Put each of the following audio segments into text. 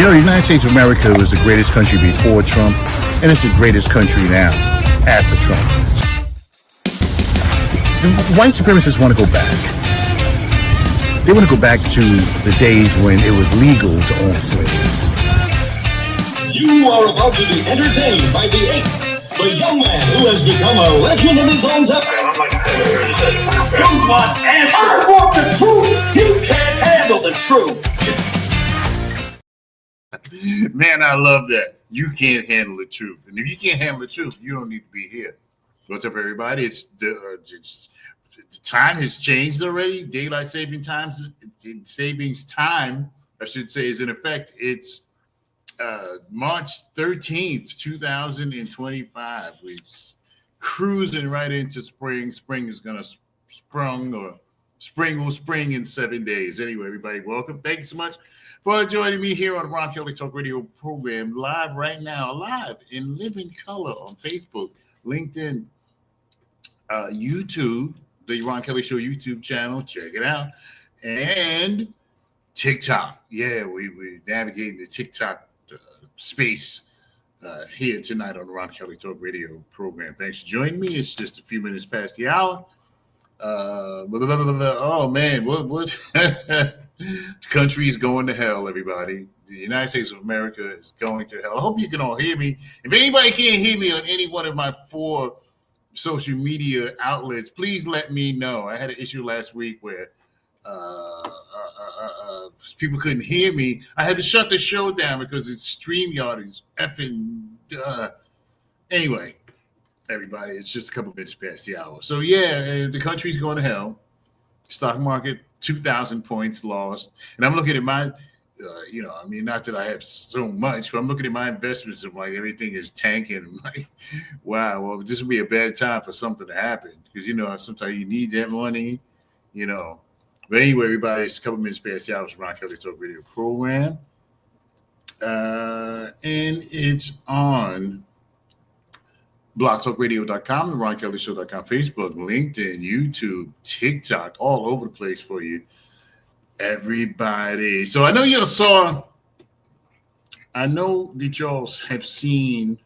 You know, the United States of America was the greatest country before Trump, and it's the greatest country now after Trump. The white supremacists want to go back. They want to go back to the days when it was legal to own slaves. You are about to be entertained by the eighth, the young man who has become a legend in his own time. You want answers? I want the truth. You can't handle the truth. Man, I love that. You can't handle the truth. And if you can't handle the truth, you don't need to be here. What's up, everybody? The time has changed already. Daylight savings time, I should say, is in effect. It's March 13th, 2025. We're cruising right into spring. Spring is going to spring will spring in 7 days. Anyway, everybody, welcome. Thank you so much for joining me here on the Ron Kelly Talk Radio program, live right now, live in living color on Facebook, LinkedIn, YouTube, the Ron Kelly Show YouTube channel. Check it out. And TikTok. Yeah, we're navigating the TikTok space here tonight on the Ron Kelly Talk Radio program. Thanks for joining me. It's just a few minutes past the hour. Oh man, what the country is going to hell, everybody. The United States of America is going to hell. I hope you can all hear me. If anybody can't hear me on any one of my 4 social media outlets, please let me know. I had an issue last week where people couldn't hear me. I had to shut the show down because its StreamYard is effing anyway. Everybody, it's just a couple minutes past the hour. So yeah, the country's going to hell. Stock market 2,000 points lost, and I'm looking at my, not that I have so much, but I'm looking at my investments and like everything is tanking. I'm like, wow, well, this would be a bad time for something to happen because sometimes you need that money, But anyway, everybody, it's a couple minutes past the hour. It's Ron Kelly Talk Radio program, and it's on blogtalkradio.com, the RonKellyShow.com, Facebook, LinkedIn, YouTube, TikTok, all over the place for you, everybody. So I know that y'all have seen,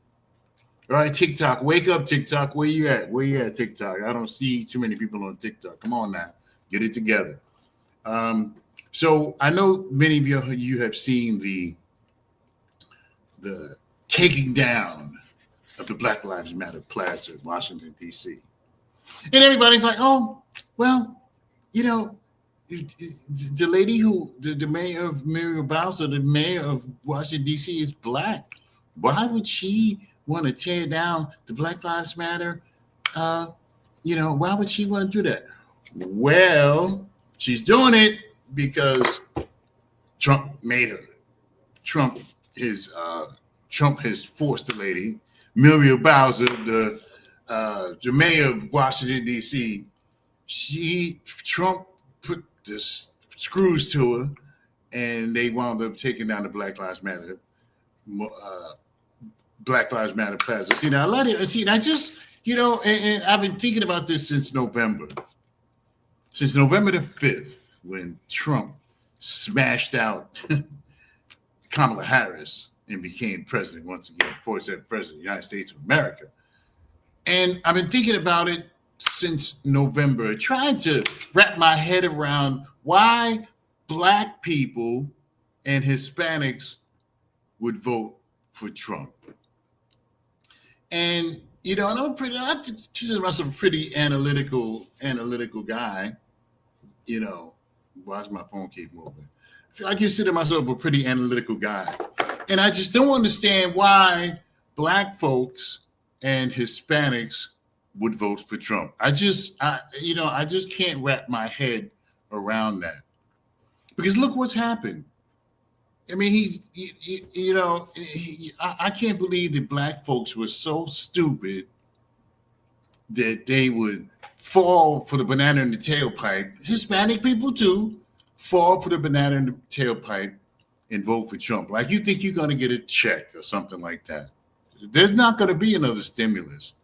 all right, TikTok, wake up, TikTok, where you at? Where you at, TikTok? I don't see too many people on TikTok. Come on now, get it together. So I know many of you have seen the taking down of the Black Lives Matter plaza in Washington, D.C. And everybody's like, oh, well, the lady the mayor of Muriel Bowser, the mayor of Washington, D.C. is black. Why would she want to tear down the Black Lives Matter? Why would she want to do that? Well, she's doing it because Trump made her. Trump has forced the lady, Muriel Bowser, the mayor of Washington, D.C., Trump put the screws to her, and they wound up taking down the Black Lives Matter plaza. See, now, and I've been thinking about this since November the 5th, when Trump smashed out Kamala Harris and became president once again, before he said president of the United States of America. And I've been thinking about it since November, trying to wrap my head around why black people and Hispanics would vote for Trump. And, I consider myself a pretty analytical guy. Why does my phone keep moving? I consider myself a pretty analytical guy. And I just don't understand why black folks and Hispanics would vote for Trump. I just can't wrap my head around that. Because look what's happened. I mean, I can't believe that black folks were so stupid that they would fall for the banana in the tailpipe. Hispanic people too fall for the banana in the tailpipe and vote for Trump. Like you think you're going to get a check or something like that. There's not going to be another stimulus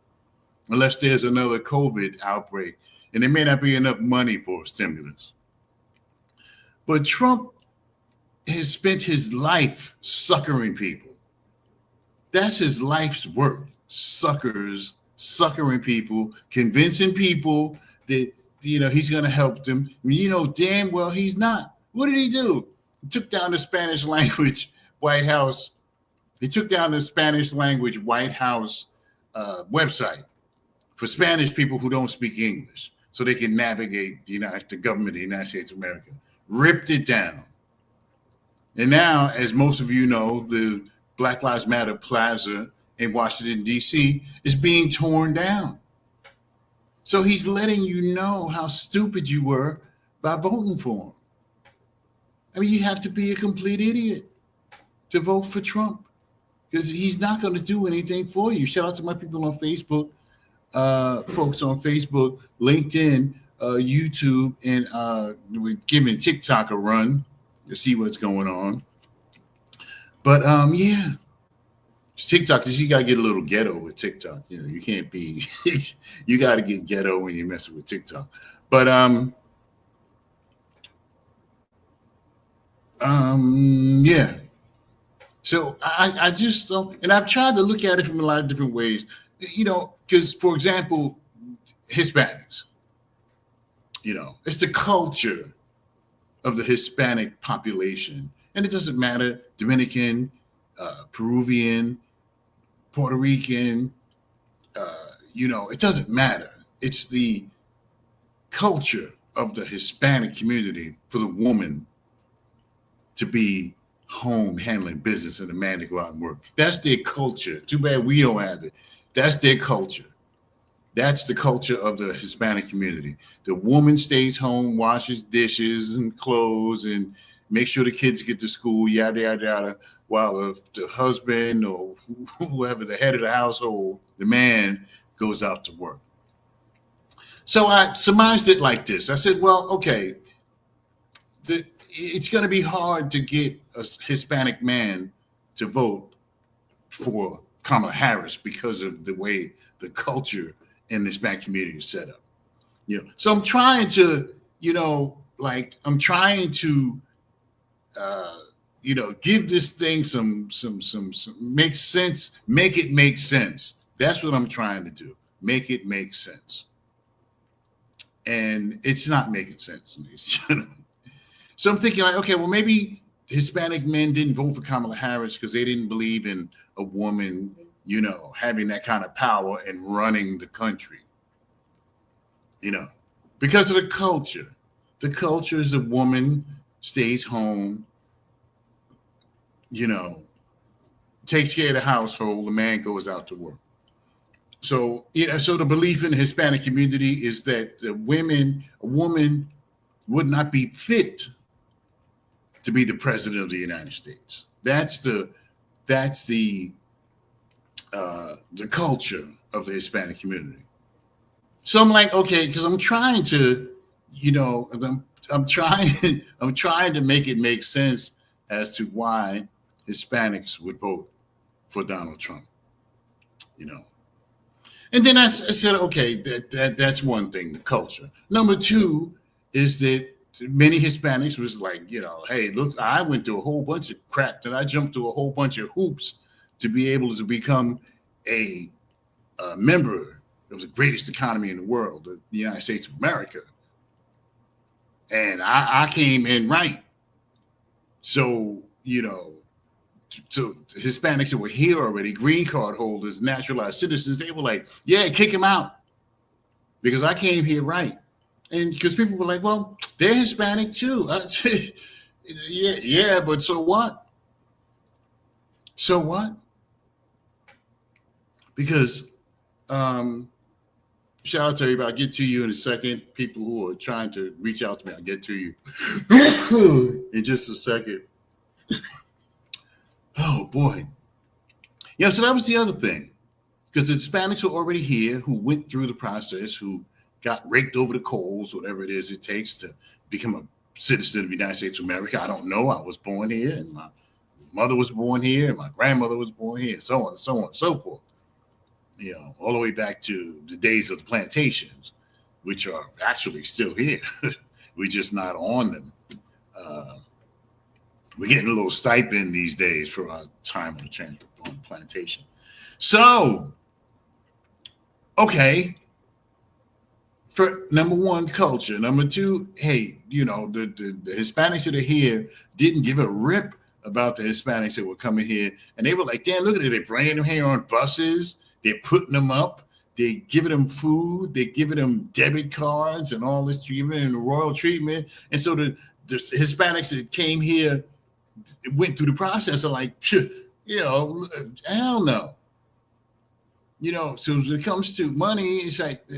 unless there's another COVID outbreak, and there may not be enough money for a stimulus. But Trump has spent his life suckering people. That's his life's work. Suckering people, convincing people that he's going to help them. Damn well he's not. What did he do? He took down the Spanish language White House. He took down the Spanish language White House website for Spanish people who don't speak English, so they can navigate the government of the United States of America. Ripped it down. And now, as most of you know, the Black Lives Matter Plaza in Washington, D.C. is being torn down. So he's letting you know how stupid you were by voting for him. I mean, you have to be a complete idiot to vote for Trump, because he's not going to do anything for you. Shout out to my people on Facebook, folks on Facebook, LinkedIn, YouTube, and we're giving TikTok a run to see what's going on. But yeah, TikTok, you got to get a little ghetto with TikTok. You can't be, you got to get ghetto when you're messing with TikTok. But yeah. So I just don't, and I've tried to look at it from a lot of different ways, because, for example, Hispanics, it's the culture of the Hispanic population. And it doesn't matter, Dominican, Peruvian, Puerto Rican, it doesn't matter. It's the culture of the Hispanic community for the woman to be home handling business and the man to go out and work. That's their culture. Too bad we don't have it. That's their culture. That's the culture of the Hispanic community. The woman stays home, washes dishes and clothes, and make sure the kids get to school, yada, yada, yada, while the husband or whoever, the head of the household, the man, goes out to work. So I surmised it like this. I said, well, okay, it's going to be hard to get a Hispanic man to vote for Kamala Harris because of the way the culture in the Hispanic community is set up. So I'm trying to, give this thing some make sense, make it make sense. That's what I'm trying to do. Make it make sense. And it's not making sense to me. So I'm thinking, okay, well, maybe Hispanic men didn't vote for Kamala Harris because they didn't believe in a woman, having that kind of power and running the country. Because of the culture. The culture is a woman stays home, takes care of the household, the man goes out to work. So, so the belief in the Hispanic community is that a woman would not be fit to be the president of the United States. That's the culture of the Hispanic community. So I'm like, okay, because I'm trying to, I'm trying to make it make sense as to why Hispanics would vote for Donald Trump, And then I said, okay, that's one thing, the culture. Number two is that many Hispanics was like, hey, look, I went through a whole bunch of crap, and I jumped through a whole bunch of hoops to be able to become a member of the greatest economy in the world, the United States of America. And I came in right. So, so Hispanics that were here already, green card holders, naturalized citizens, they were like, yeah, kick him out. Because I came here right. And because people were like, well, they're Hispanic too. Yeah, but so what? So what? Because shout out to everybody. I'll get to you in a second. People who are trying to reach out to me, I'll get to you in just a second. Oh, boy. Yeah, so that was the other thing. Because the Hispanics are already here who went through the process, who got raked over the coals, whatever it is it takes to become a citizen of the United States of America. I don't know. I was born here, and my mother was born here, and my grandmother was born here, and so on and so on and so forth. All the way back to the days of the plantations, which are actually still here. We're just not on them we're getting a little stipend these days for our time on the plantation. So, okay. For number one, culture. Number two, hey, you know, the Hispanics that are here didn't give a rip about the Hispanics that were coming here. And they were like, damn, look at it. They're bringing them here on buses. They're putting them up. They're giving them food. They're giving them debit cards and all this treatment and royal treatment. And so the Hispanics that came here went through the process of like, you know, hell no. You know, so when it comes to money, it's like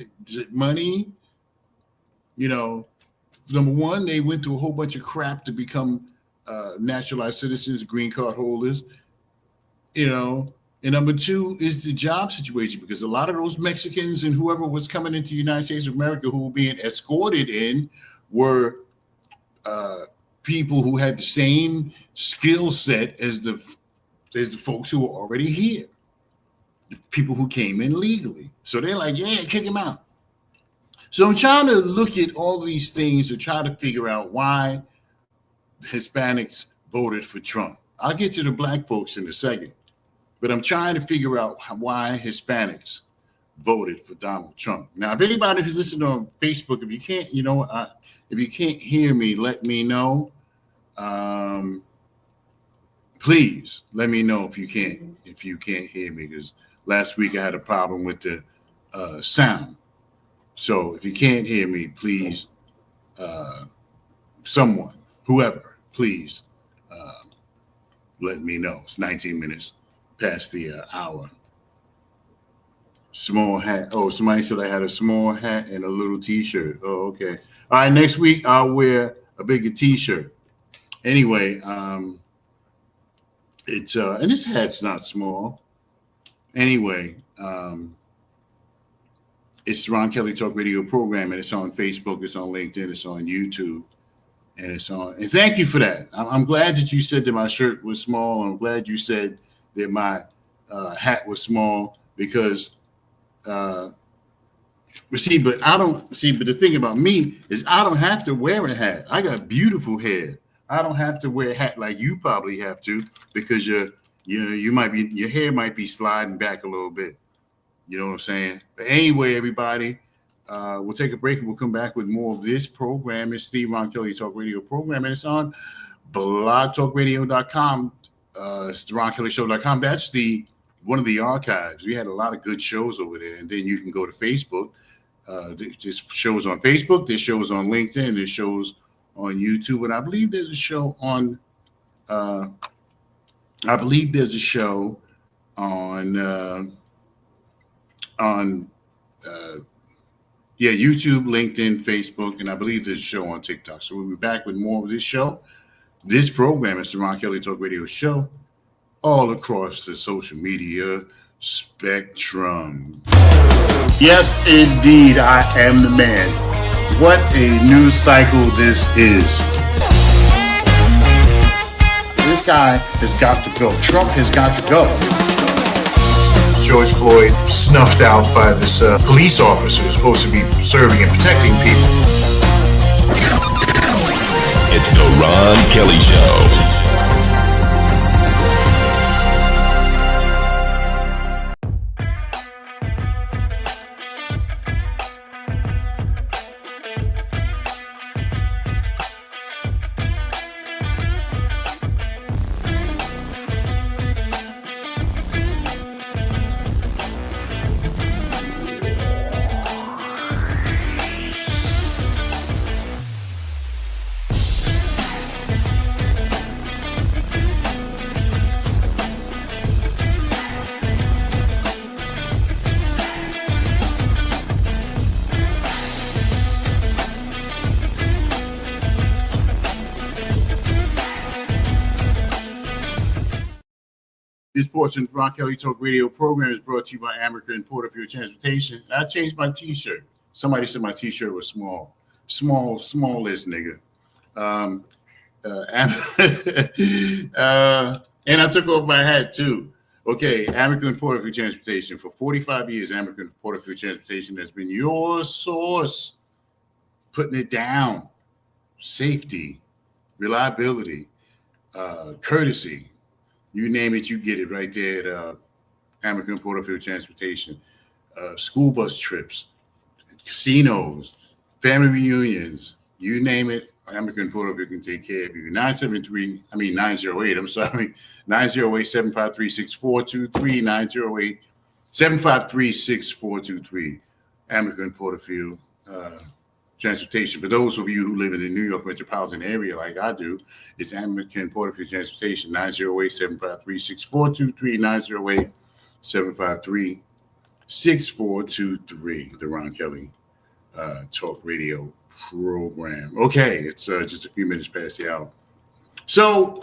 money, you know, number one, they went through a whole bunch of crap to become naturalized citizens, green card holders, you know, and number two is the job situation, because a lot of those Mexicans and whoever was coming into the United States of America who were being escorted in were people who had the same skill set as the folks who were already here. People who came in legally. So they're like, yeah, kick him out. So I'm trying to look at all these things to try to figure out why Hispanics voted for Trump. I'll get to the black folks in a second, but I'm trying to figure out why Hispanics voted for Donald Trump. Now, if anybody who's listening on Facebook, if you can't, you know, if you can't hear me, let me know. Please let me know if you can't hear me, because last week I had a problem with the sound. So if you can't hear me, please, someone, whoever, please let me know. It's 19 minutes past the hour. Small hat. Oh, somebody said I had a small hat and a little t-shirt. Oh, okay. All right, next week I'll wear a bigger t-shirt. Anyway, it's and this hat's not small. Anyway, it's the Ron Kelly Talk Radio program, and it's on Facebook, it's on LinkedIn, it's on YouTube, and it's on. And thank you for that. I'm glad that you said that my shirt was small. I'm glad you said that my hat was small, because but I don't see. But the thing about me is I don't have to wear a hat. I got beautiful hair. I don't have to wear a hat like you probably have to, because your hair might be sliding back a little bit. You know what I'm saying? But anyway, everybody, we'll take a break and we'll come back with more of this program. It's the Ron Kelly Talk Radio program, and it's on blogtalkradio.com. It's the RonKellyShow.com. That's one of the archives. We had a lot of good shows over there, and then you can go to Facebook. There's shows on Facebook. There's shows on LinkedIn. There's shows on YouTube, and I believe there's a show on. YouTube, LinkedIn, Facebook, and I believe there's a show on TikTok. So we'll be back with more of this show. This program is the Ron Kelly Talk Radio Show, all across the social media spectrum. Yes, indeed, I am the man. What a news cycle this is. This guy has got to go. Trump has got to go. George Floyd snuffed out by this police officer who's supposed to be serving and protecting people. It's the Ron Kelly Show. This portion of the Ron Kelly Talk Radio program is brought to you by American Porterfield Transportation. I changed my t-shirt. Somebody said my t-shirt was small. Smallest nigga. And I took off my hat too. Okay, American Porterfield Transportation. For 45 years, American Porterfield Transportation has been your source. Putting it down. Safety, reliability. courtesy. You name it, you get it right there at Hamilton Porterfield Transportation. School bus trips, casinos, family reunions, you name it, Hamilton Porterfield can take care of you. 908, I'm sorry, 908-753-6423, 908-753-6423, Hamilton Porterfield Transportation. For those of you who live in the New York metropolitan area like I do, it's Hamilton Porterfield Transportation, 908-753-6423, 908-753-6423, the Ron Kelly talk radio program. Okay, it's just a few minutes past the hour. So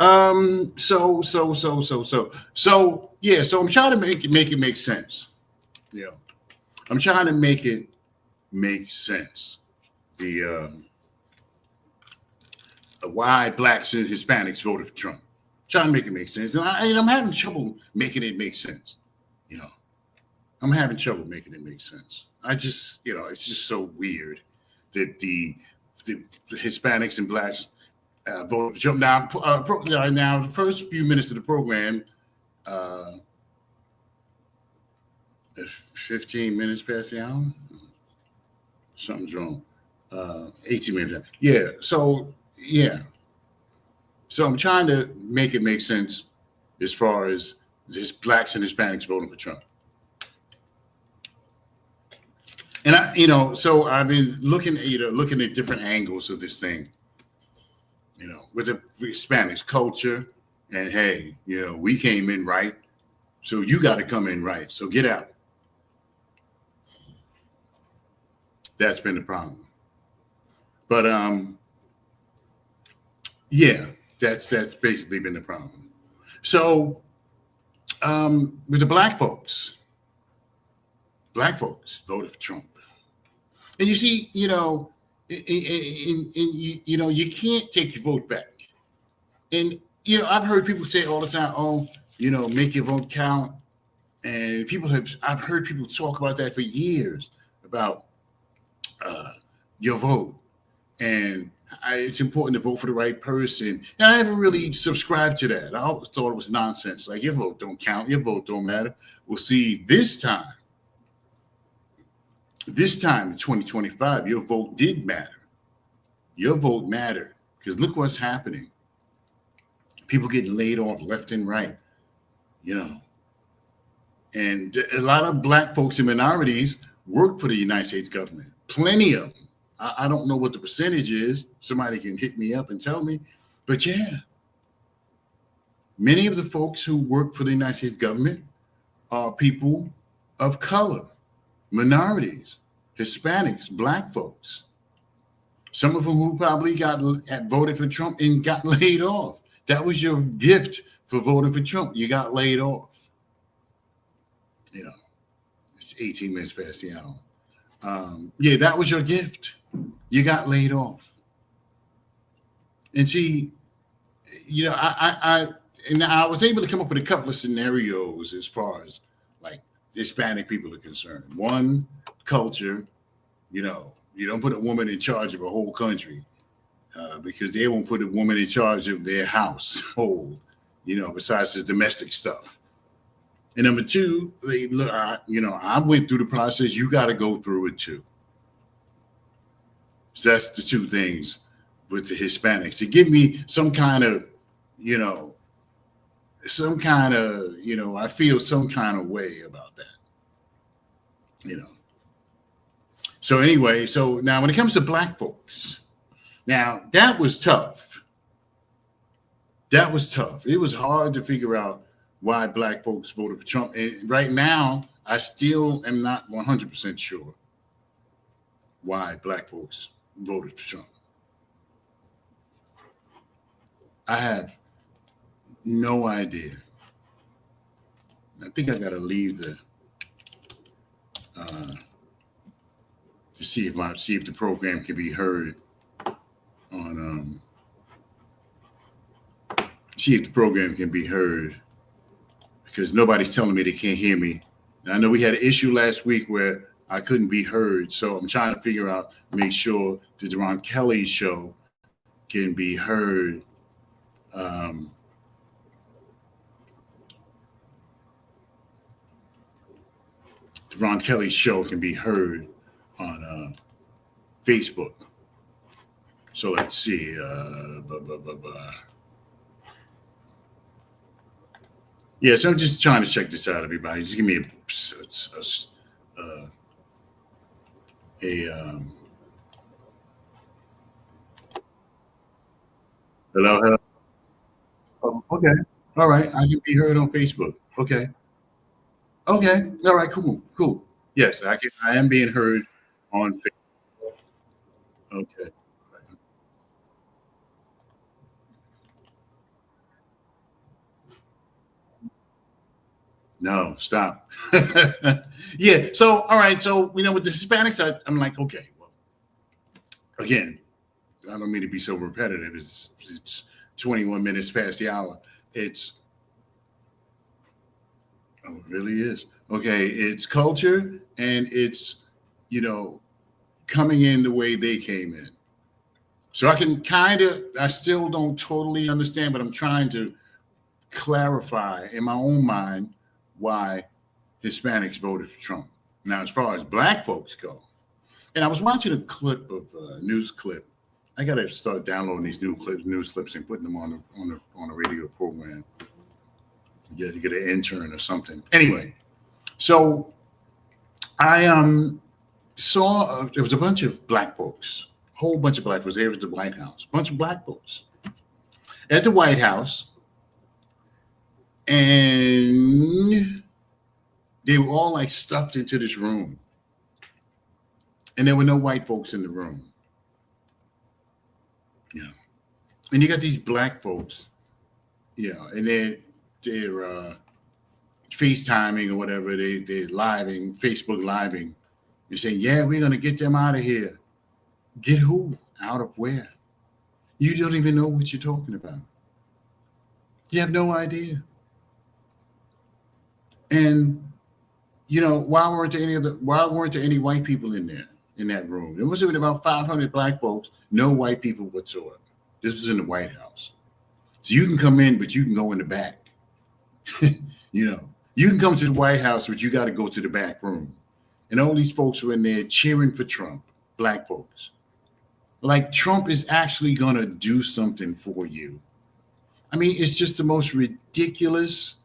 yeah, so I'm trying to make it make sense. Yeah, I'm trying to make it make sense. The why blacks and Hispanics voted for Trump. Trying to make it make sense, and I'm having trouble making it make sense. You know, I'm having trouble making it make sense. I just, it's just so weird that the Hispanics and blacks voted for Trump. Now, the first few minutes of the program, 15 minutes past the hour. Something's wrong. 18 minutes. Yeah. So I'm trying to make it make sense as far as this blacks and Hispanics voting for Trump. And so I've been looking at different angles of this thing, with the Hispanics culture, and hey, we came in right, so you got to come in right. So get out. That's been the problem. But that's basically been the problem. So with the black folks voted for Trump. And you see, you can't take your vote back. And, I've heard people say all the time, make your vote count. And I've heard people talk about that for years, about your vote. And it's important to vote for the right person. And I never really subscribed to that. I always thought it was nonsense. Like, your vote don't count. Your vote don't matter. Well, see, this time in 2025, your vote did matter. Your vote mattered, because look what's happening. People getting laid off left and right, and a lot of black folks and minorities work for the United States government. Plenty of them. I don't know what the percentage is. Somebody can hit me up and tell me. But yeah, many of the folks who work for the United States government are people of color, minorities, Hispanics, black folks. Some of them who probably voted for Trump and got laid off. That was your gift for voting for Trump. You got laid off. It's 18 minutes past the hour. That was your gift. You got laid off. And see, I was able to come up with a couple of scenarios as far as like Hispanic people are concerned. One, culture. You don't put a woman in charge of a whole country because they won't put a woman in charge of their household, besides the domestic stuff. And number two, I went through the process. You got to go through it too. So that's the two things with the Hispanics. To give me some kind of, I feel some kind of way about that, So anyway, so now when it comes to black folks, now that was tough. It was hard to figure out why black folks voted for Trump. And right now, I still am not 100% sure why black folks voted for Trump. I have no idea. I think I got to leave to see if the program can be heard on because nobody's telling me they can't hear me. And I know we had an issue last week where I couldn't be heard, so I'm trying to make sure the Ron Kelly show can be heard the Ron Kelly Show can be heard on Facebook. So let's see. Yeah, so I'm just trying to check this out, everybody. Just give me hello. Oh, okay. All right. I can be heard on Facebook. Okay. Okay. All right. Cool. Yes, I am being heard on Facebook. Okay. No, stop. Yeah. So, all right. So, with the Hispanics, I'm like, okay, well, again, I don't mean to be so repetitive. It's 21 minutes past the hour. It really is. Okay. It's culture and it's, coming in the way they came in. So I still don't totally understand, but I'm trying to clarify in my own mind why Hispanics voted for Trump. Now, as far as black folks go, and I was watching a clip of news clip. I got to start downloading these news clips and putting them on a radio program. You get an intern or something. Anyway, so I saw there was a bunch of black folks, a whole bunch of black folks. There was the White House, a bunch of black folks at the White House. And they were all like stuffed into this room. And there were no white folks in the room. Yeah. And you got these black folks, and they're FaceTiming or whatever, they're living, Facebook living. You're saying, yeah, we're going to get them out of here. Get who? Out of where? You don't even know what you're talking about. You have no idea. And why weren't there any white people in there in that room? There must have been about 500 black folks, no white people whatsoever. This was in the White House. So you can come in, but you can go in the back. You can come to the White House, but you got to go to the back room. And all these folks were in there cheering for Trump, black folks. Like Trump is actually going to do something for you. I mean, it's just the most ridiculous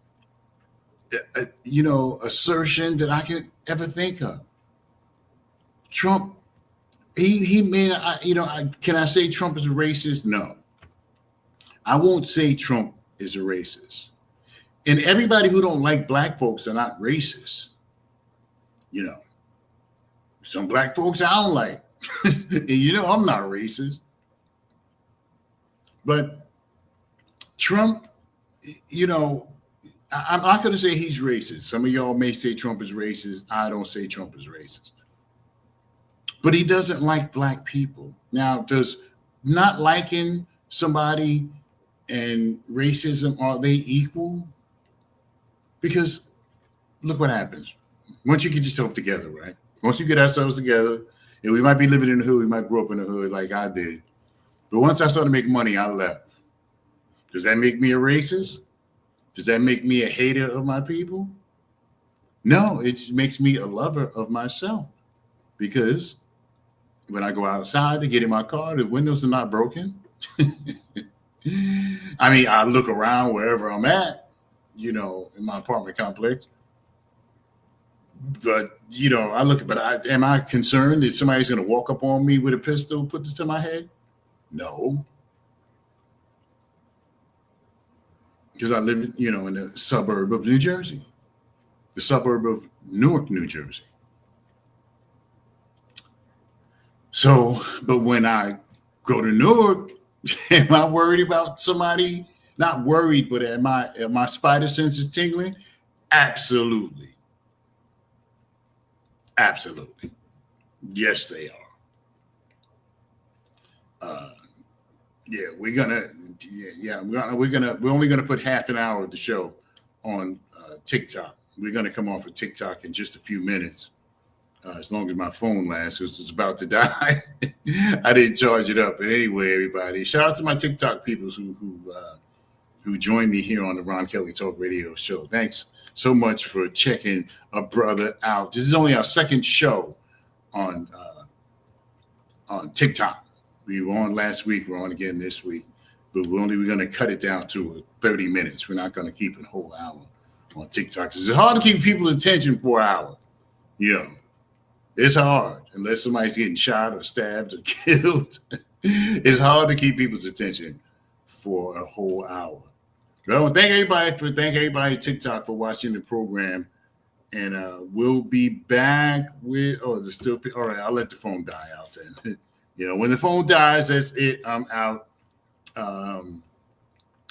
assertion that I can ever think of. Trump, he may, can I say Trump is a racist? No. I won't say Trump is a racist. And everybody who don't like black folks are not racist. Some black folks I don't like. And I'm not racist. But Trump, I'm not going to say he's racist. Some of y'all may say Trump is racist. I don't say Trump is racist. But he doesn't like black people. Now, does not liking somebody and racism, are they equal? Because look what happens. Once you get yourself together, right? Once you get ourselves together, and we might be living in the hood, we might grow up in the hood like I did. But once I started making money, I left. Does that make me a racist? Does that make me a hater of my people? No, it just makes me a lover of myself. Because when I go outside to get in my car, the windows are not broken. I mean, I look around wherever I'm at, in my apartment complex. But, am I concerned that somebody's going to walk up on me with a pistol, put this to my head? No. Because I live, in the suburb of New Jersey, the suburb of Newark, New Jersey. So, but when I go to Newark, am I worried about somebody? Not worried, but am my spider senses tingling? Absolutely. Absolutely. Yes, they are. We're only gonna put half an hour of the show on TikTok. We're gonna come off of TikTok in just a few minutes, as long as my phone lasts, because it's about to die. I didn't charge it up, but anyway, everybody, shout out to my TikTok people who joined me here on the Ron Kelly Talk Radio Show. Thanks so much for checking a brother out. This is only our second show on TikTok. We were on last week. We're on again this week. But we're going to cut it down to 30 minutes. We're not going to keep it a whole hour on TikTok. It's hard to keep people's attention for an hour. Yeah, it's hard unless somebody's getting shot or stabbed or killed. It's hard to keep people's attention for a whole hour. Well, thank everybody at TikTok for watching the program. And we'll be back with, there's still, all right, I'll let the phone die out then. When the phone dies, that's it. I'm out.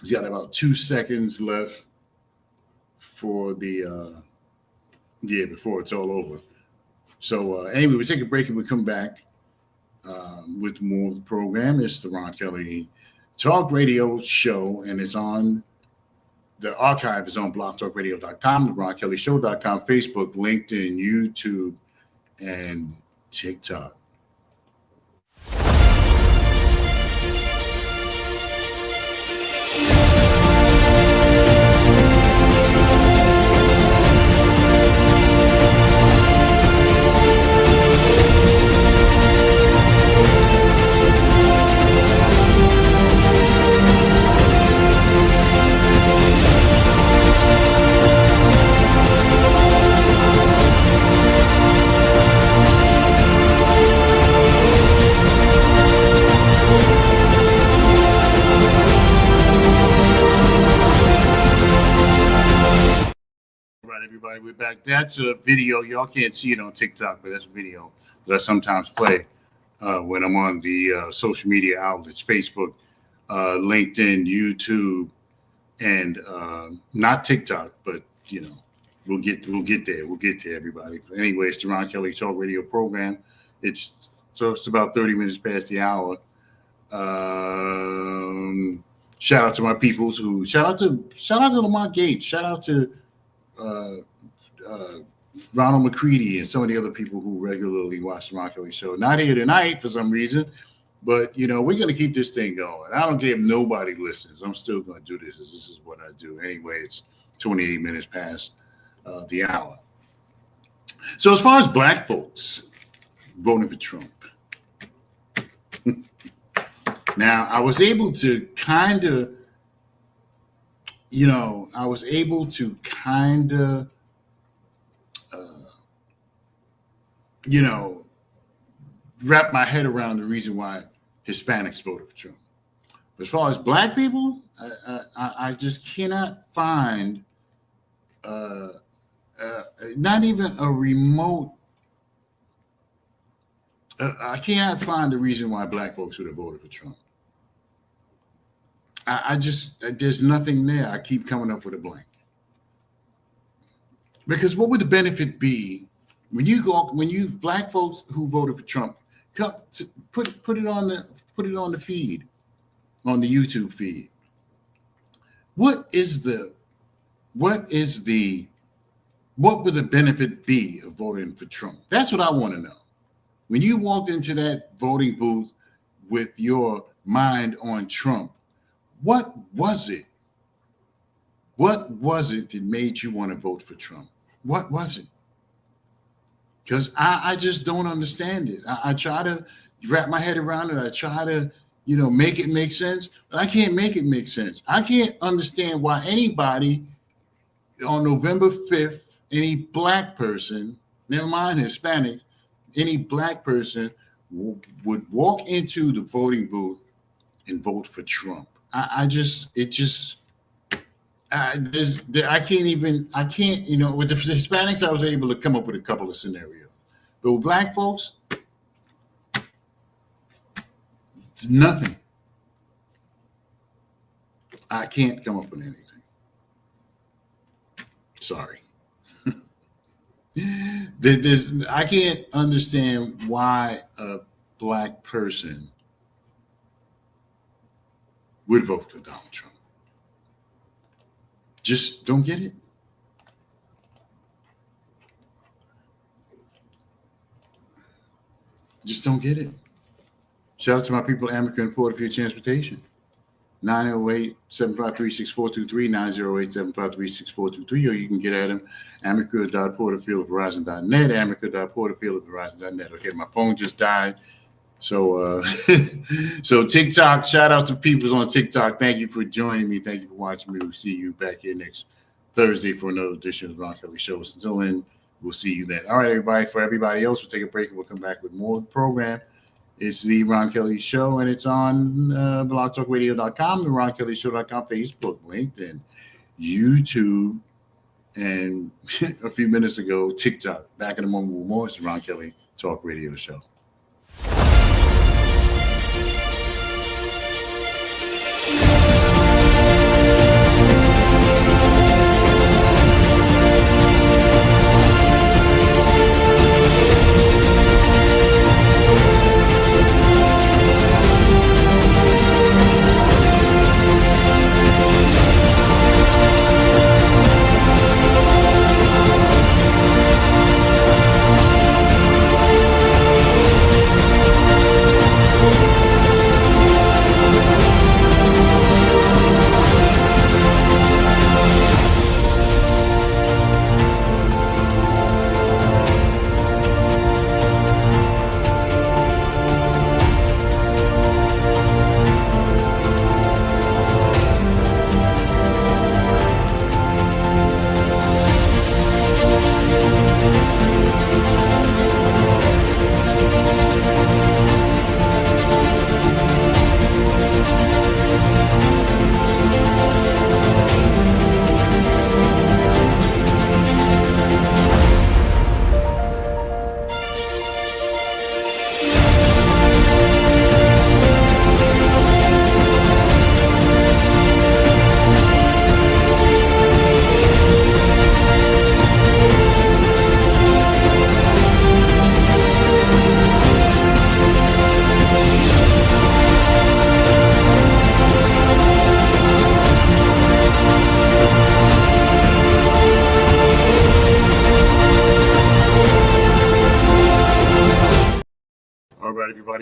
He's got about 2 seconds left for the before it's all over. So anyway, we take a break and we come back with more of the program. It's the Ron Kelly Talk Radio Show, and it's on the archive is on blogtalkradio.com, the RonKellyShow.com, Facebook, LinkedIn, YouTube, and TikTok. Everybody, we're back. That's a video. Y'all can't see it on TikTok, but that's a video that I sometimes play when I'm on the social media outlets, Facebook, LinkedIn, YouTube, and not TikTok, but we'll get there. We'll get there, everybody. Anyway, it's the Ron Kelly Talk Radio program. It's about 30 minutes past the hour. Shout out to my peoples shout out to Lamont Gates. Shout out to Ronald McCready and some of the other people who regularly watch the Ron Kelly Show. Not here tonight for some reason, but we're going to keep this thing going. I don't care if nobody listens. I'm still going to do this. This is what I do. Anyway, it's 28 minutes past the hour. So as far as black folks voting for Trump, now I was able to kind of wrap my head around the reason why Hispanics voted for Trump. But as far as black people, I just cannot find not even a remote. I cannot find the reason why black folks would have voted for Trump. There's nothing there. I keep coming up with a blank. Because what would the benefit be when you black folks who voted for Trump put it on the feed, on the YouTube feed? What would the benefit be of voting for Trump? That's what I want to know. When you walked into that voting booth with your mind on Trump, what was it? What was it that made you want to vote for Trump? What was it? Because I just don't understand it. I try to wrap my head around it. I try to, make it make sense, but I can't make it make sense. I can't understand why anybody on November 5th, any black person, never mind Hispanic, any black person would walk into the voting booth and vote for Trump. I can't, with the Hispanics, I was able to come up with a couple of scenarios. But with black folks, it's nothing. I can't come up with anything. Sorry. I can't understand why a black person would vote for Donald Trump. Just don't get it. Just don't get it. Shout out to my people at Amica and Port of Transportation. 908-753-6423, 908-753-6423, or you can get at him, amica.porterfield@verizon.net, amica.porterfield@verizon.net. Okay, my phone just died. So so TikTok, shout out to people on TikTok. Thank you for joining me. Thank you for watching me. We'll see you back here next Thursday for another edition of the Ron Kelly Show. Until then, we'll see you then. All right, everybody. For everybody else, we'll take a break and we'll come back with more of the program. It's the Ron Kelly Show, and it's on blogtalkradio.com, the RonKellyShow.com, Facebook, LinkedIn, YouTube, and a few minutes ago, TikTok. Back in a moment with more. It's the Ron Kelly Talk Radio Show.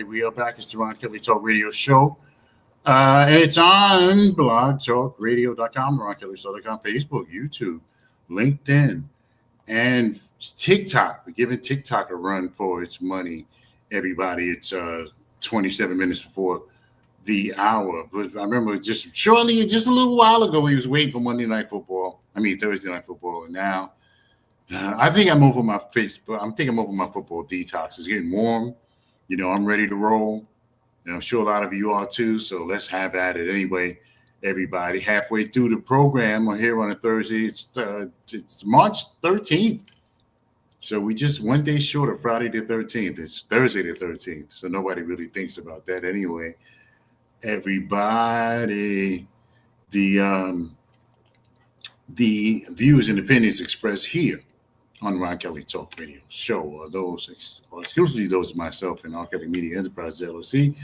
We are back. It's the Ron Kelly Talk Radio Show. And it's on blogtalkradio.com, RonKellyShow.com, Facebook, YouTube, LinkedIn, and TikTok. We're giving TikTok a run for its money, everybody. It's 27 minutes before the hour. But I remember just a little while ago, we was waiting for Thursday Night Football, and now I think I'm over my Facebook. I'm over my football detox. It's getting warm. You know, I'm ready to roll. And I'm sure a lot of you are too. So let's have at it anyway, everybody. Halfway through the program, we're here on a Thursday. It's March 13th. So we just one day short of Friday the 13th. It's Thursday the 13th. So nobody really thinks about that anyway. Everybody, the views and opinions expressed here on Ron Kelly Talk Radio Show are exclusively those of myself and R. Kelly Media Enterprise LLC,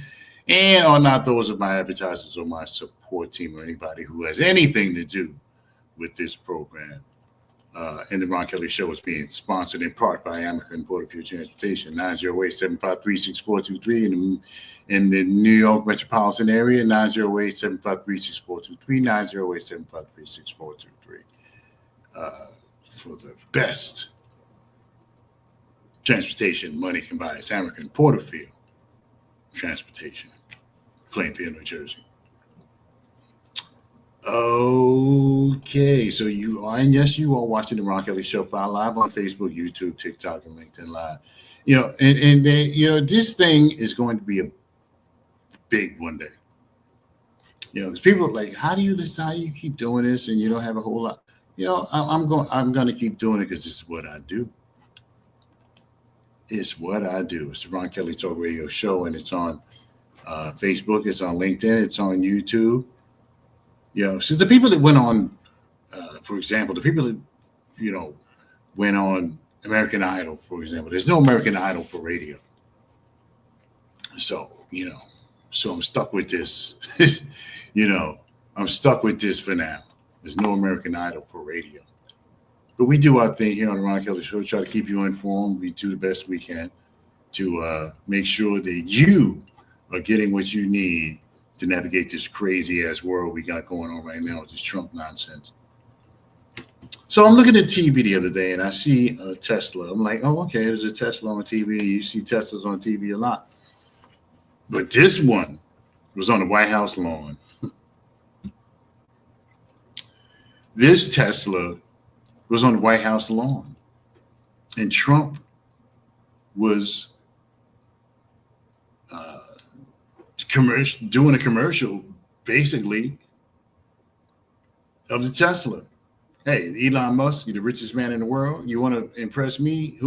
and are not those of my advertisers or my support team or anybody who has anything to do with this program. And the Ron Kelly Show is being sponsored in part by Amica and Porterfield Transportation, 908-753-6423 in the New York metropolitan area, 908-753-6423, 908-753-6423. For the best transportation money can buy. It's Amica and Porterfield Transportation, Plainfield, New Jersey. Okay, so you are watching the Ron Kelly Show live on Facebook, YouTube, TikTok, and LinkedIn Live. You know, and this thing is going to be a big one day. You know, because people are like, how do you keep doing this and you don't have a whole lot? You know, I'm going to keep doing it because this is what I do. It's what I do. It's the Ron Kelly Talk Radio Show, and it's on Facebook, it's on LinkedIn, it's on YouTube. You know, since the people that went on, for example, the people that, you know, went on American Idol, for example, there's no American Idol for radio. So, you know, I'm stuck with this. You know, I'm stuck with this for now. There's no American Idol for radio. But we do our thing here on the Ron Kelly Show, try to keep you informed. We do the best we can to make sure that you are getting what you need to navigate this crazy ass world we got going on right now with this Trump nonsense. So I'm looking at TV the other day and I see a Tesla. I'm like, oh, okay, there's a Tesla on TV. You see Teslas on TV a lot. But this one was on the White House lawn. This Tesla was on the White House lawn. And Trump was doing a commercial, basically, of the Tesla. Hey, Elon Musk, you're the richest man in the world. You want to impress me?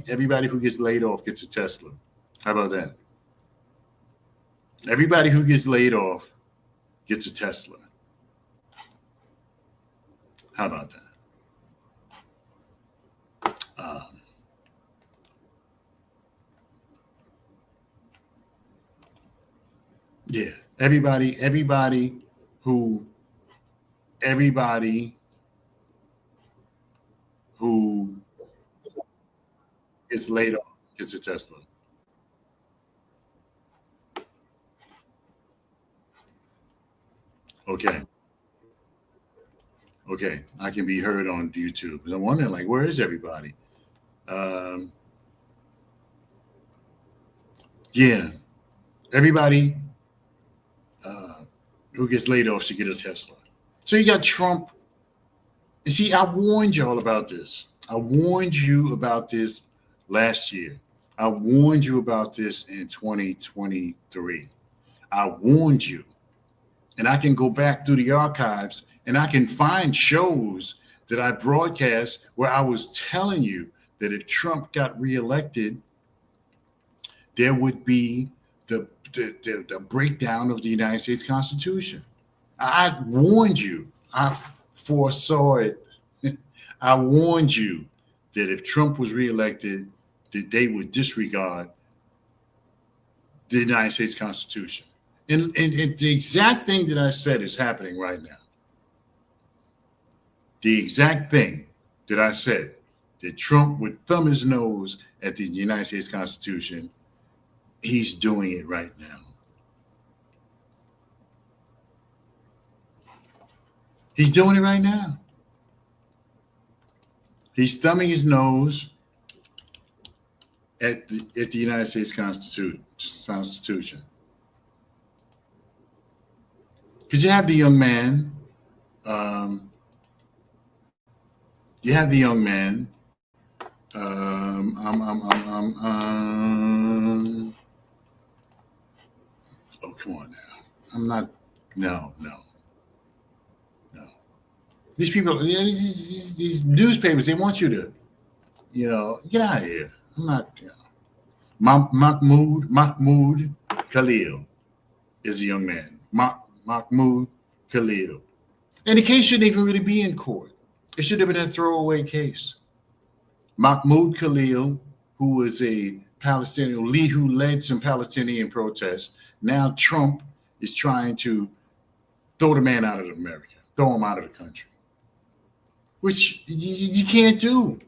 Everybody who gets laid off gets a Tesla. How about that? Everybody who gets laid off gets a Tesla. How about that? Yeah, everybody who gets laid off gets a Tesla. Okay, I can be heard on YouTube. Because I'm wondering, like, where is everybody? Yeah, everybody who gets laid off should get a Tesla. So you got Trump. And see, I warned y'all about this. I warned you about this last year. I warned you about this in 2023. I warned you. And I can go back through the archives and I can find shows that I broadcast where I was telling you that if Trump got reelected, there would be the breakdown of the United States Constitution. I warned you. I foresaw it. I warned you that if Trump was reelected, that they would disregard the United States Constitution. And the exact thing that I said is happening right now. The exact thing that I said, that Trump would thumb his nose at the United States Constitution, he's doing it right now. He's doing it right now. He's thumbing his nose at the United States Constitution. Because you have the young man. Oh, come on now. I'm not. No. These people, these newspapers, they want you to, get out of here. I'm not. Mahmoud Khalil is a young man. Mahmoud Khalil. And the case shouldn't even really be in court. It should have been a throwaway case. Mahmoud Khalil, who was a Palestinian who led some Palestinian protests. Now Trump is trying to throw the man out of America, throw him out of the country, which you can't do.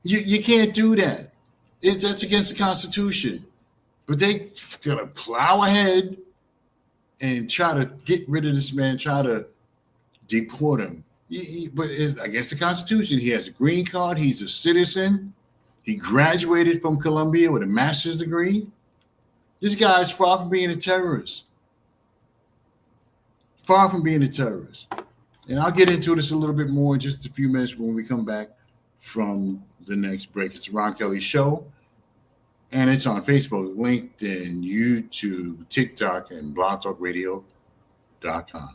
You can't do that. That's against the Constitution. But they gotta plow ahead and try to get rid of this man, try to deport him. But it's against the Constitution. He has a green card. He's a citizen. He graduated from Columbia with a master's degree. This guy is far from being a terrorist. Far from being a terrorist. And I'll get into this a little bit more in just a few minutes when we come back from the next break. It's the Ron Kelly Show. And it's on Facebook, LinkedIn, YouTube, TikTok, and blogtalkradio.com.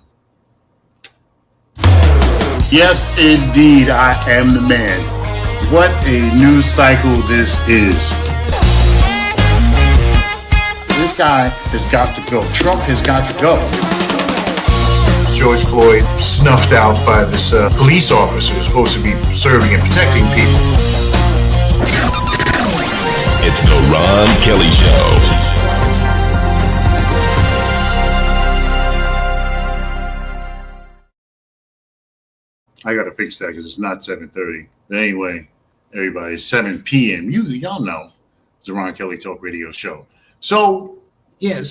Yes, indeed, I am the man. What a news cycle this is. This guy has got to go. Trump has got to go. George Floyd snuffed out by this police officer who's supposed to be serving and protecting people. It's the Ron Kelly Show. I got to fix that because it's not 7:30. But anyway, everybody, 7 p.m. Y'all know it's the Ron Kelly Talk Radio Show. So Yeah,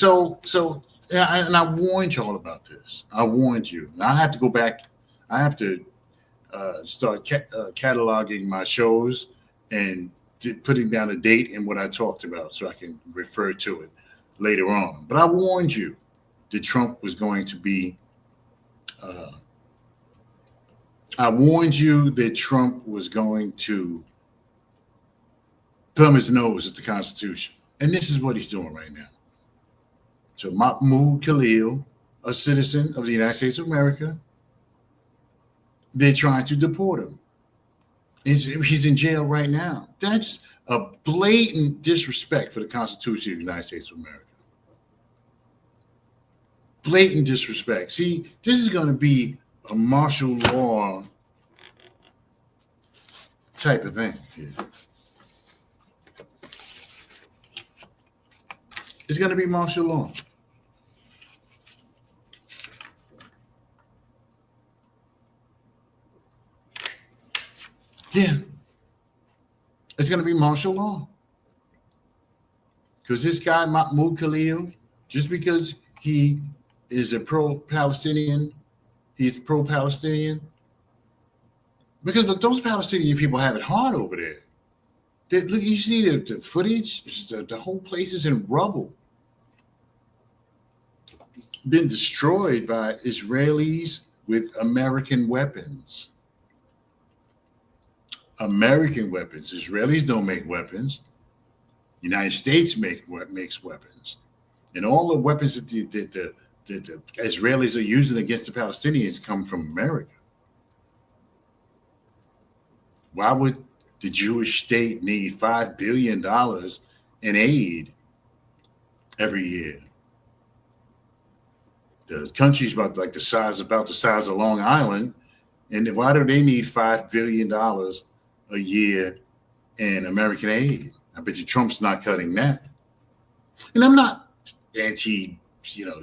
and I warned y'all about this. I warned you. Now I have to go back. I have to start cataloging my shows and putting down a date and what I talked about so I can refer to it later on. But I warned you that Trump was going to be. I warned you that Trump was going to thumb his nose at the Constitution, and this is what he's doing right now. So Mahmoud Khalil, a citizen of the United States of America, they're trying to deport him. He's in jail right now. That's a blatant disrespect for the Constitution of the United States of America. Blatant disrespect. See, this is going to be a martial law type of thing here. It's going to be martial law. Yeah. It's going to be martial law. Because this guy, Mahmoud Khalil, just because he is a pro-Palestinian, he's pro-Palestinian, because those Palestinian people have it hard over there. Look, you see the footage, the whole place is in rubble. Been destroyed by Israelis with American weapons. American weapons. Israelis don't make weapons. United States makes weapons. And all the weapons that the Israelis are using against the Palestinians come from America. Why would the Jewish state need $5 billion in aid every year? The country's about the size of Long Island, and why do they need $5 billion a year in American aid? I bet you Trump's not cutting that. And I'm not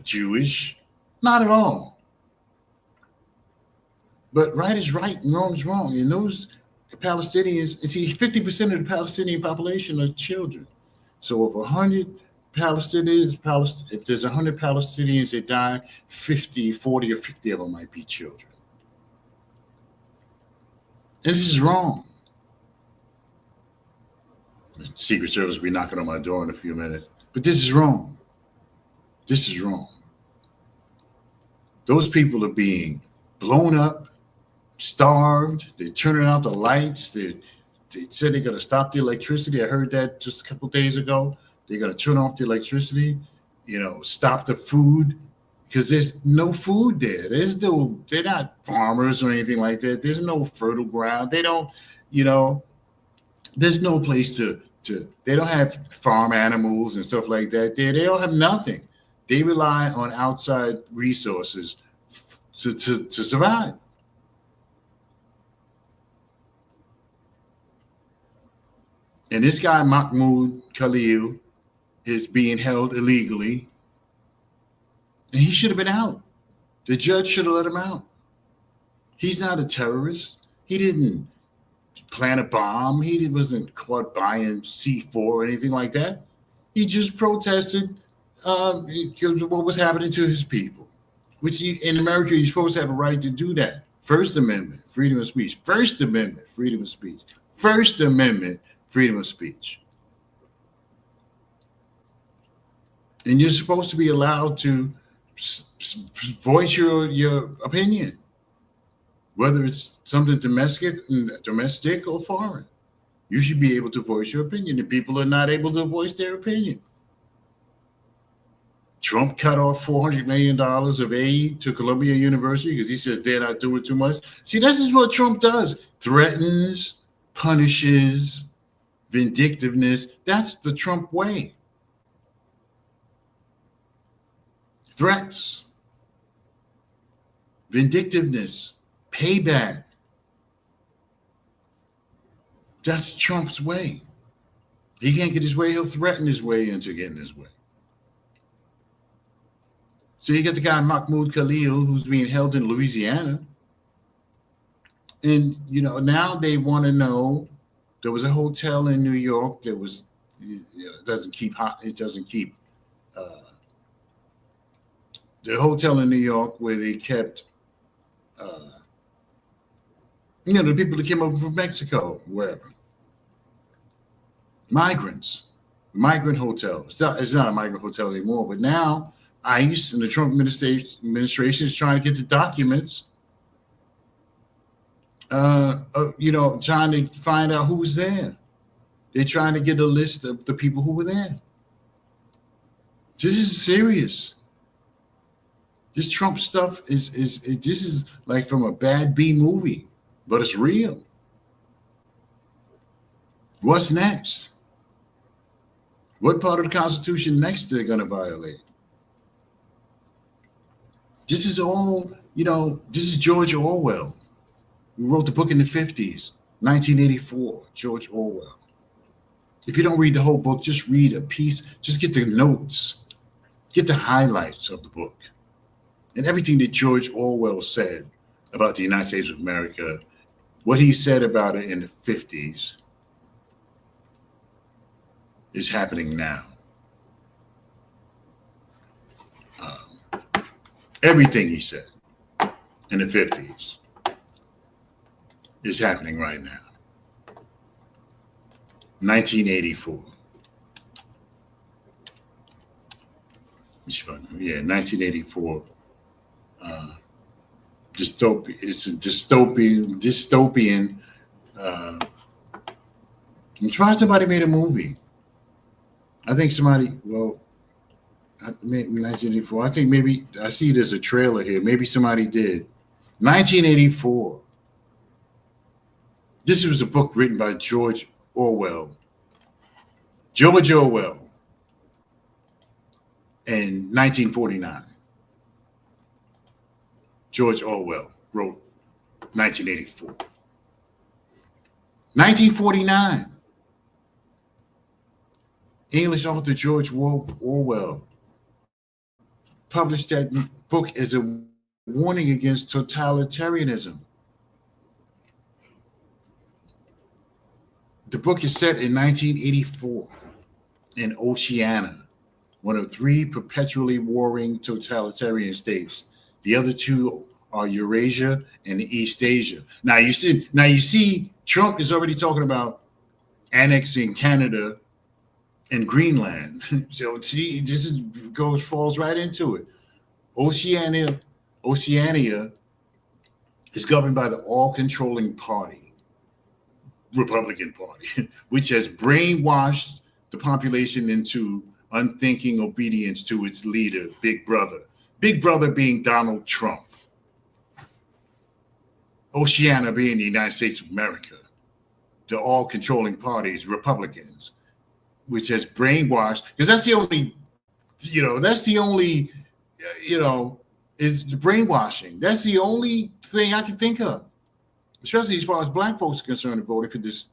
Jewish, not at all. But right is right and wrong is wrong. And those Palestinians, and see, 50% of the Palestinian population are children. So if 100 Palestinians, if there's 100 Palestinians that die, 40 or 50 of them might be children. And this is wrong. The Secret Service will be knocking on my door in a few minutes. But this is wrong. This is wrong. Those people are being blown up, starved. They're turning out the lights. They said they're going to stop the electricity. I heard that just a couple days ago. They're going to turn off the electricity, stop the food, because there's no food there. They're not farmers or anything like that. There's no fertile ground. They don't, there's no place they don't have farm animals and stuff like that. They don't have nothing. They rely on outside resources to survive. And this guy, Mahmoud Khalil, is being held illegally. And he should have been out. The judge should have let him out. He's not a terrorist. He didn't plant a bomb. He wasn't caught buying C4 or anything like that. He just protested because of what was happening to his people, which in America, you're supposed to have a right to do that. First Amendment, freedom of speech. First Amendment, freedom of speech. First Amendment, freedom of speech. And you're supposed to be allowed to voice your opinion, whether it's something domestic or foreign. You should be able to voice your opinion. And people are not able to voice their opinion. Trump cut off $400 million of aid to Columbia University because he says they're not doing too much. See, this is what Trump does. Threatens, punishes, vindictiveness. That's the Trump way. Threats, vindictiveness, payback. That's Trump's way. He can't get his way, he'll threaten his way into getting his way. So you get the guy Mahmoud Khalil who's being held in Louisiana. And, now they want to know, there was a hotel in New York that was, it doesn't keep the hotel in New York where they kept, the people that came over from Mexico, wherever. Migrant hotel. It's not a migrant hotel anymore, but now ICE and the Trump administration is trying to get the documents, trying to find out who was there. They're trying to get a list of the people who were there. This is serious. This Trump stuff this is like from a bad B movie, but it's real. What's next? What part of the Constitution next they're going to violate? This is all, this is George Orwell, who wrote the book in the 50s, 1984, George Orwell. If you don't read the whole book, just read a piece, just get the notes, get the highlights of the book. And everything that George Orwell said about the United States of America, what he said about it in the 50s, is happening now. Everything he said in the 50s is happening right now. 1984. Yeah, 1984. Dystopian. It's a dystopian. I'm surprised somebody made a movie. I think somebody, maybe 1984. I think maybe I see there's a trailer here. Maybe somebody did. 1984. This was a book written by George Orwell. George Orwell in 1949. George Orwell wrote 1984. 1949. English author George Orwell published that book as a warning against totalitarianism. The book is set in 1984 in Oceania, one of 3 perpetually warring totalitarian states. The other 2 are Eurasia and East Asia. Now you see, Trump is already talking about annexing Canada and Greenland. So see, falls right into it. Oceania is governed by the all-controlling party, Republican Party, which has brainwashed the population into unthinking obedience to its leader, Big Brother. Big Brother being Donald Trump. Oceania being the United States of America. The all-controlling parties, Republicans, which has brainwashed, because that's the only, is the brainwashing. That's the only thing I can think of, especially as far as black folks are concerned, voting for this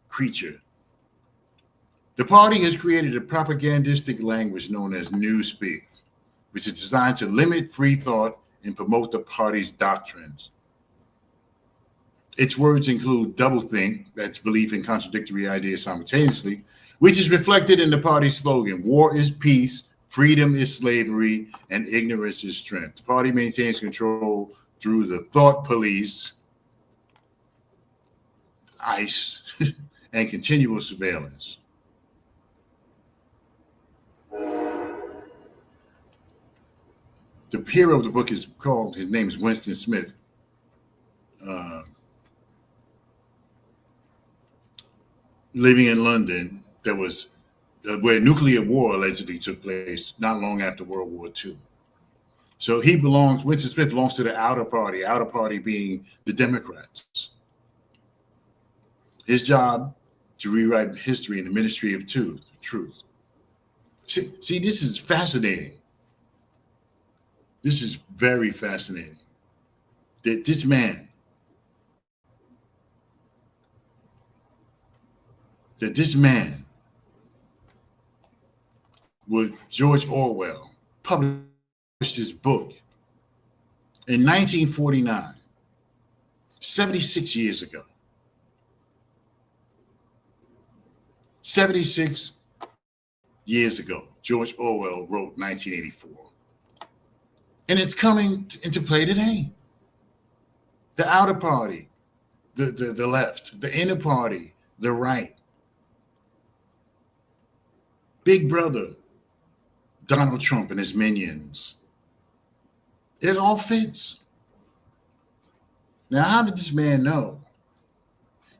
creature. The party has created a propagandistic language known as newspeak, which is designed to limit free thought and promote the party's doctrines. Its words include doublethink, that's belief in contradictory ideas simultaneously, which is reflected in the party's slogan, war is peace, freedom is slavery, and ignorance is strength. The party maintains control through the thought police, ICE, and continual surveillance. The hero of the book is called, his name is Winston Smith. Living in London, that was where nuclear war allegedly took place not long after World War II. So Winston Smith belongs to the outer party being the Democrats. His job to rewrite history in the Ministry of Truth. See, this is fascinating. This is very fascinating. That this man with George Orwell published his book in 1949, 76 years ago. 76 years ago, George Orwell wrote 1984. And it's coming into play today. The outer party, the left, the inner party, the right. Big Brother, Donald Trump and his minions. It all fits. Now, how did this man know?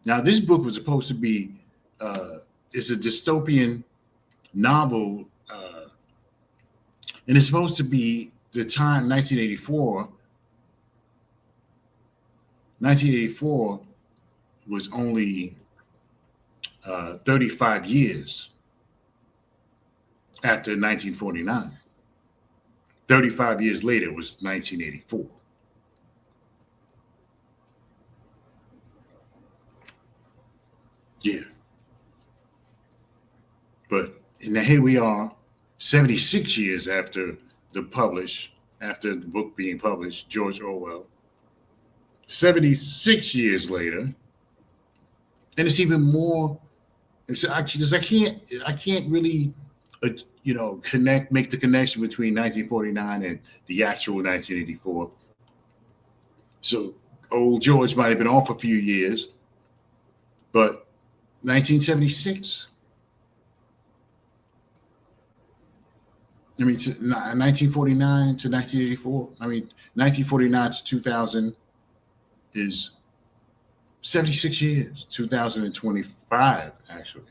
Now, this book was supposed to be, it's a dystopian novel, and it's supposed to be the time, 1984. 1984 was only 35 years after 1949. 35 years later was 1984. Yeah. But now here we are, 76 years after the book being published, George Orwell. 76 years later, and it's even more. I can't really, make the connection between 1949 and the actual 1984. So old George might have been off a few years, but 1976. 1949 to 1984. 1949 to 2000 is 76 years. 2025, actually.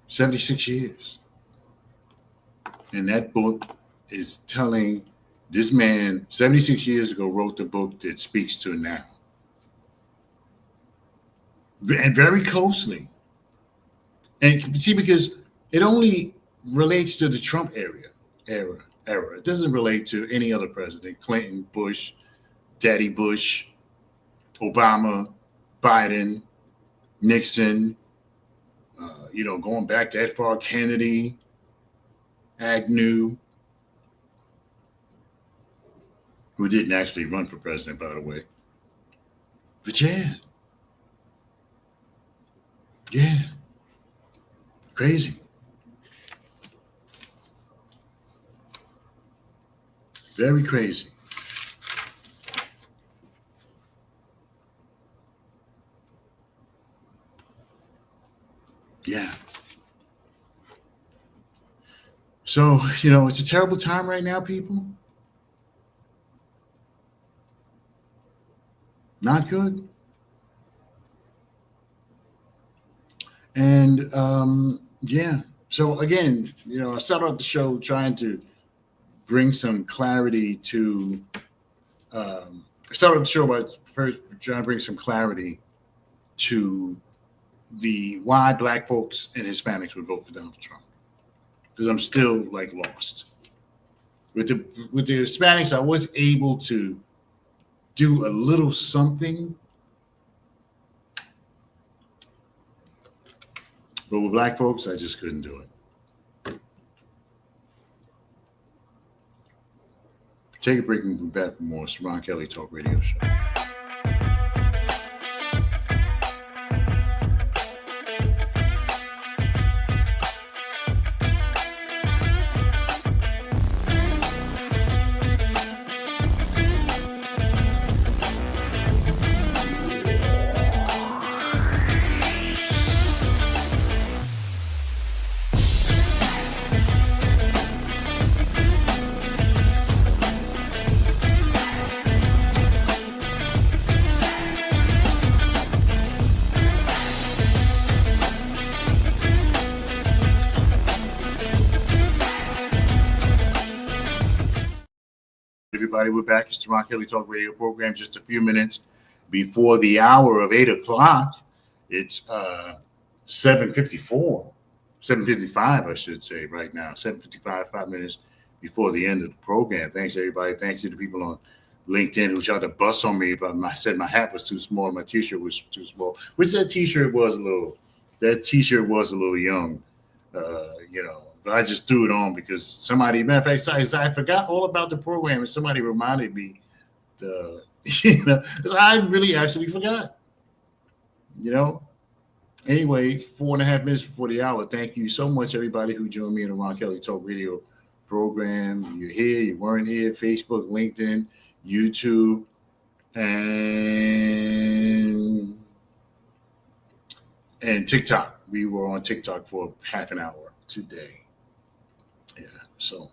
76 years. And that book is telling this man 76 years ago wrote the book that speaks to now. And very closely. And see, because it only relates to the Trump era. It doesn't relate to any other president, Clinton, Bush, Daddy Bush, Obama, Biden, Nixon, going back that far, Kennedy, Agnew, who didn't actually run for president, by the way. But yeah, crazy. Very crazy. Yeah. So, it's a terrible time right now, people. Not good. And so again, I started out the show trying to bring some clarity to I started the show by first trying to bring some clarity to the why Black folks and Hispanics would vote for Donald Trump. Because I'm still lost. With the Hispanics, I was able to do a little something. But with Black folks, I just couldn't do it. Take a break and be back for more. It's the Ron Kelly Talk Radio Show. Everybody, we're back. It's the Ron Kelly Talk Radio program. Just a few minutes before the hour of 8 o'clock. It's 7:54, 7:55, I should say, right now. 7:55, 5 minutes before the end of the program. Thanks, everybody. Thanks to the people on LinkedIn who tried to bust on me about said my hat was too small, my T-shirt was too small. Which that T-shirt was a little young, But I just threw it on because somebody, matter of fact, I forgot all about the program and somebody reminded me, I really actually forgot. Anyway, 4.5 minutes before the hour. Thank you so much, everybody who joined me in the Ron Kelly Talk Radio program. You're here, you weren't here. Facebook, LinkedIn, YouTube, and TikTok. We were on TikTok for half an hour today. Yeah, so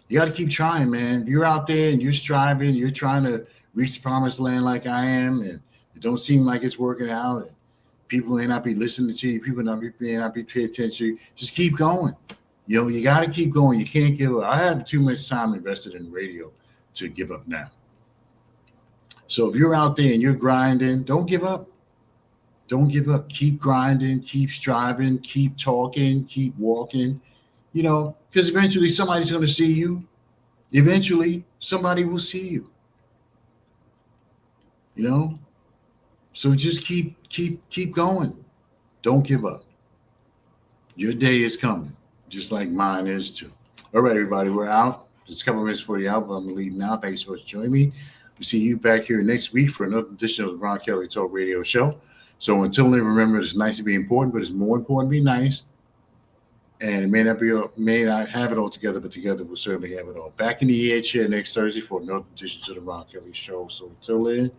you got to keep trying, man. If you're out there and you're striving, you're trying to reach the promised land like I am, and it don't seem like it's working out, and people may not be listening to you, people may not be paying attention, just keep going. You know, you got to keep going. You can't give up. I have too much time invested in radio to give up now. So if you're out there and you're grinding, don't give up. Don't give up. Keep grinding, keep striving, keep talking, keep walking, you know, because eventually somebody's going to see you. Eventually somebody will see you, you know? So just keep going. Don't give up. Your day is coming, just like mine is too. All right, everybody, we're out. Just a couple minutes before the album. I'm going to leave now. Thanks so much for joining me. We'll see you back here next week for another edition of the Ron Kelly Talk Radio Show. So until then, remember, it's nice to be important, but it's more important to be nice. And it may not have it all together, but together we'll certainly have it all. Back in the EH here next Thursday for another edition to the Ron Kelly Show. So until then,